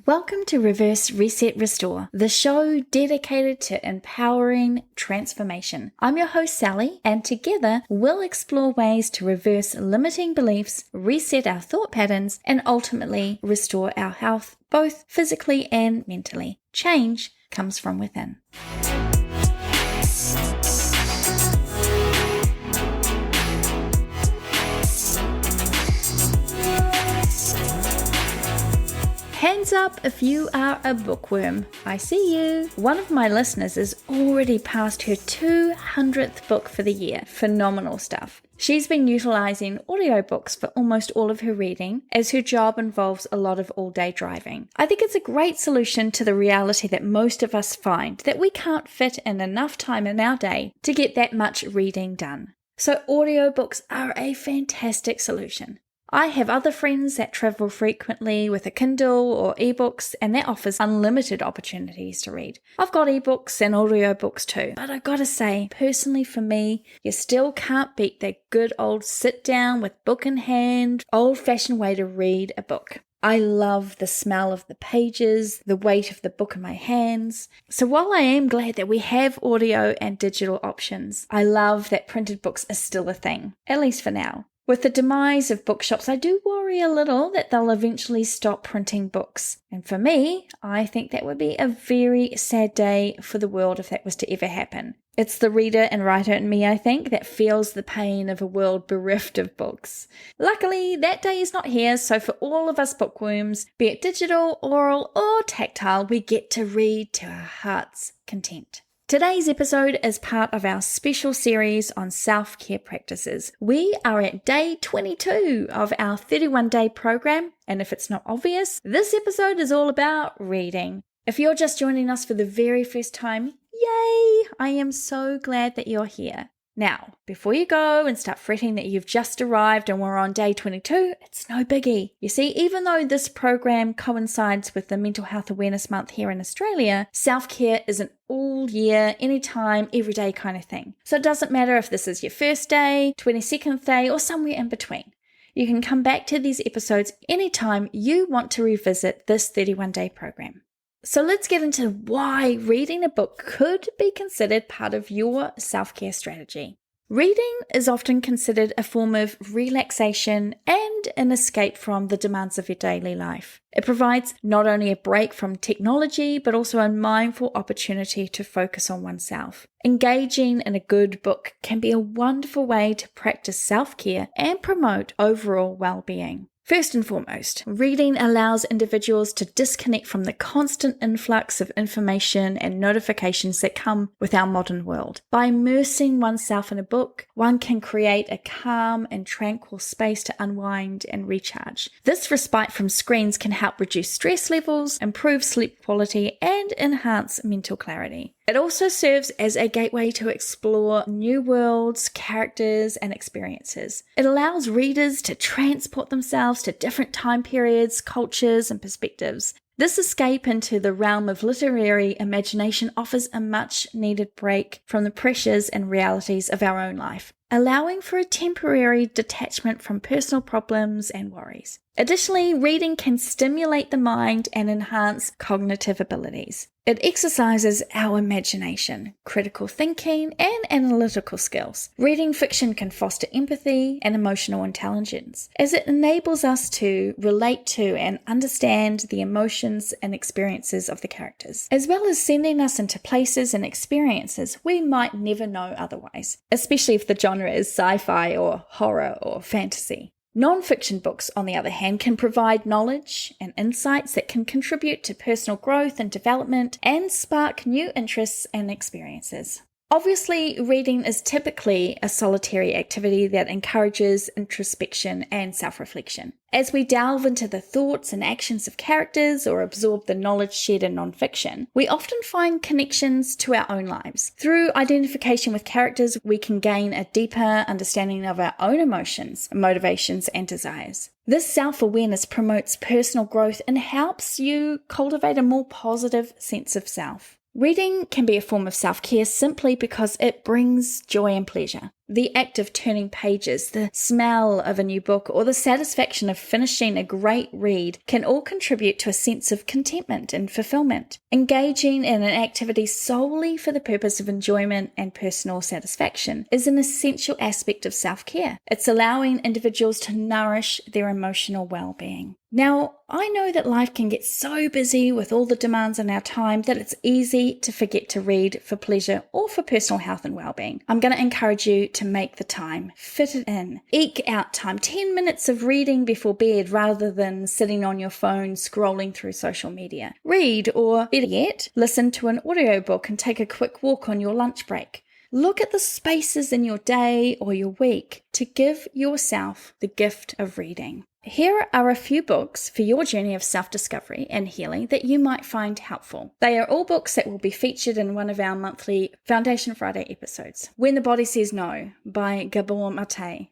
Welcome to Reverse Reset Restore, the show dedicated to empowering transformation. I'm your host, Sally, and together we'll explore ways to reverse limiting beliefs, reset our thought patterns, and ultimately restore our health, both physically and mentally. Change comes from within. Hands up if you are a bookworm. I see you. One of my listeners is already past her 200th book for the year. Phenomenal stuff. She's been utilizing audiobooks for almost all of her reading, as her job involves a lot of all-day driving. I think it's a great solution to the reality that most of us find that we can't fit in enough time in our day to get that much reading done. So audiobooks are a fantastic solution. I have other friends that travel frequently with a Kindle or ebooks, and that offers unlimited opportunities to read. I've got ebooks and audiobooks too, but I gotta say, personally for me, you still can't beat that good old sit down with book in hand, old-fashioned way to read a book. I love the smell of the pages, the weight of the book in my hands. So while I am glad that we have audio and digital options, I love that printed books are still a thing, at least for now. With the demise of bookshops, I do worry a little that they'll eventually stop printing books. And for me, I think that would be a very sad day for the world if that was to ever happen. It's the reader and writer in me, I think, that feels the pain of a world bereft of books. Luckily, that day is not here, so for all of us bookworms, be it digital, oral, or tactile, we get to read to our heart's content. Today's episode is part of our special series on self-care practices. We are at day 22 of our 31-day program, and if it's not obvious, this episode is all about reading. If you're just joining us for the very first time, yay! I am so glad that you're here. Now, before you go and start fretting that you've just arrived and we're on day 22, it's no biggie. You see, even though this program coincides with the Mental Health Awareness Month here in Australia, self-care is an all year, anytime, everyday kind of thing. So it doesn't matter if this is your first day, 22nd day, or somewhere in between. You can come back to these episodes anytime you want to revisit this 31-day program. So let's get into why reading a book could be considered part of your self-care strategy. Reading is often considered a form of relaxation and an escape from the demands of your daily life. It provides not only a break from technology, but also a mindful opportunity to focus on oneself. Engaging in a good book can be a wonderful way to practice self-care and promote overall well-being. First and foremost, reading allows individuals to disconnect from the constant influx of information and notifications that come with our modern world. By immersing oneself in a book, one can create a calm and tranquil space to unwind and recharge. This respite from screens can help reduce stress levels, improve sleep quality, and enhance mental clarity. It also serves as a gateway to explore new worlds, characters, and experiences. It allows readers to transport themselves to different time periods, cultures, and perspectives. This escape into the realm of literary imagination offers a much-needed break from the pressures and realities of our own life, allowing for a temporary detachment from personal problems and worries. Additionally, reading can stimulate the mind and enhance cognitive abilities. It exercises our imagination, critical thinking, and analytical skills. Reading fiction can foster empathy and emotional intelligence, as it enables us to relate to and understand the emotions and experiences of the characters, as well as sending us into places and experiences we might never know otherwise, especially if the genre is sci-fi or horror or fantasy. Non-fiction books, on the other hand, can provide knowledge and insights that can contribute to personal growth and development and spark new interests and experiences. Obviously, reading is typically a solitary activity that encourages introspection and self-reflection. As we delve into the thoughts and actions of characters or absorb the knowledge shared in nonfiction, we often find connections to our own lives. Through identification with characters, we can gain a deeper understanding of our own emotions, motivations, and desires. This self-awareness promotes personal growth and helps you cultivate a more positive sense of self. Reading can be a form of self-care simply because it brings joy and pleasure. The act of turning pages, the smell of a new book, or the satisfaction of finishing a great read can all contribute to a sense of contentment and fulfillment. Engaging in an activity solely for the purpose of enjoyment and personal satisfaction is an essential aspect of self-care. It's allowing individuals to nourish their emotional well-being. Now, I know that life can get so busy with all the demands on our time that it's easy to forget to read for pleasure or for personal health and well-being. I'm going to encourage you to make the time, fit it in, eke out time, 10 minutes of reading before bed rather than sitting on your phone scrolling through social media. Read, or better yet, listen to an audiobook and take a quick walk on your lunch break. Look at the spaces in your day or your week to give yourself the gift of reading. Here are a few books for your journey of self-discovery and healing that you might find helpful. They are all books that will be featured in one of our monthly Foundation Friday episodes. When the Body Says No by Gabor Mate.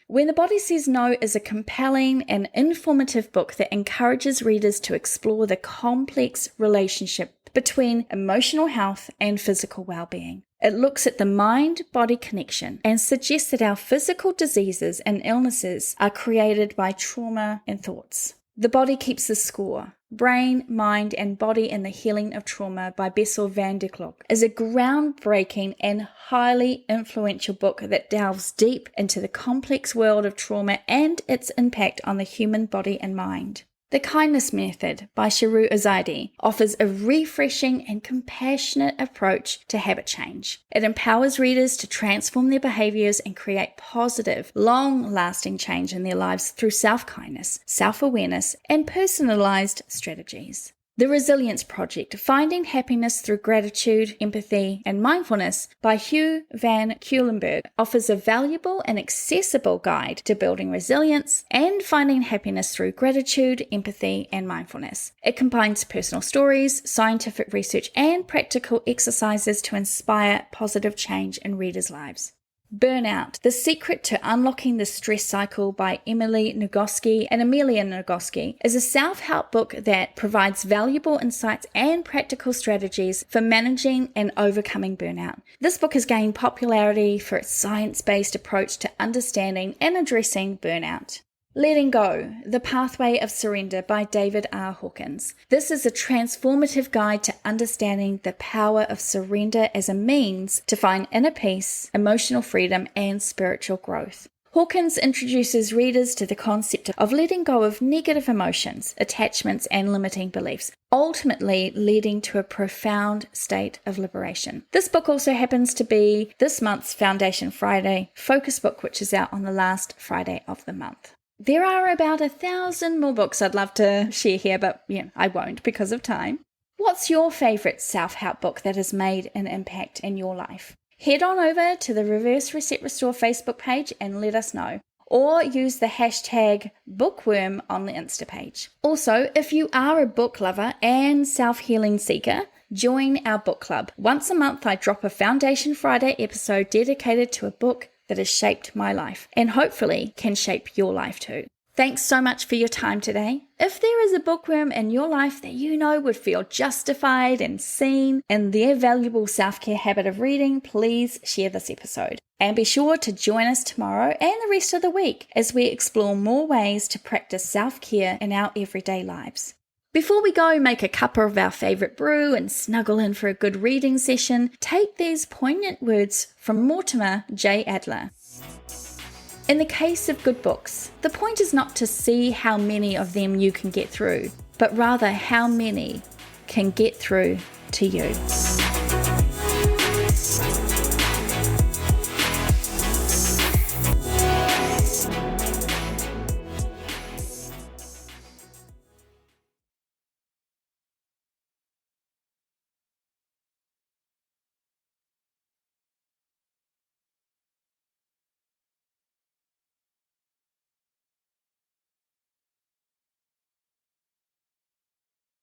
When the Body Says No is a compelling and informative book that encourages readers to explore the complex relationship between emotional health and physical well-being. It looks at the mind-body connection and suggests that our physical diseases and illnesses are created by trauma and thoughts. The Body Keeps the Score, Brain, Mind and Body in the Healing of Trauma by Bessel van der Kolk is a groundbreaking and highly influential book that delves deep into the complex world of trauma and its impact on the human body and mind. The Kindness Method by Shahroo Izadi offers a refreshing and compassionate approach to habit change. It empowers readers to transform their behaviors and create positive, long-lasting change in their lives through self-kindness, self-awareness, and personalized strategies. The Resilience Project, Finding Happiness Through Gratitude, Empathy, and Mindfulness by Hugh van Cuylenburg offers a valuable and accessible guide to building resilience and finding happiness through gratitude, empathy, and mindfulness. It combines personal stories, scientific research, and practical exercises to inspire positive change in readers' lives. Burnout, The Secret to Unlocking the Stress Cycle by Emily Nagoski and Amelia Nagoski is a self-help book that provides valuable insights and practical strategies for managing and overcoming burnout. This book has gained popularity for its science-based approach to understanding and addressing burnout. Letting Go, The Pathway of Surrender by David R. Hawkins. This is a transformative guide to understanding the power of surrender as a means to find inner peace, emotional freedom, and spiritual growth. Hawkins introduces readers to the concept of letting go of negative emotions, attachments, and limiting beliefs, ultimately leading to a profound state of liberation. This book also happens to be this month's Foundation Friday focus book, which is out on the last Friday of the month. There are about 1,000 more books I'd love to share here, but I won't because of time. What's your favorite self-help book that has made an impact in your life? Head on over to the Reverse Reset Restore Facebook page and let us know, or use the hashtag bookworm on the Insta page. Also, if you are a book lover and self-healing seeker, join our book club. Once a month, I drop a Foundation Friday episode dedicated to a book that has shaped my life and hopefully can shape your life too. Thanks so much for your time today. If there is a bookworm in your life that you know would feel justified and seen in their valuable self-care habit of reading, please share this episode. And be sure to join us tomorrow and the rest of the week as we explore more ways to practice self-care in our everyday lives. Before we go make a cuppa of our favourite brew and snuggle in for a good reading session, take these poignant words from Mortimer J. Adler. In the case of good books, the point is not to see how many of them you can get through, but rather how many can get through to you.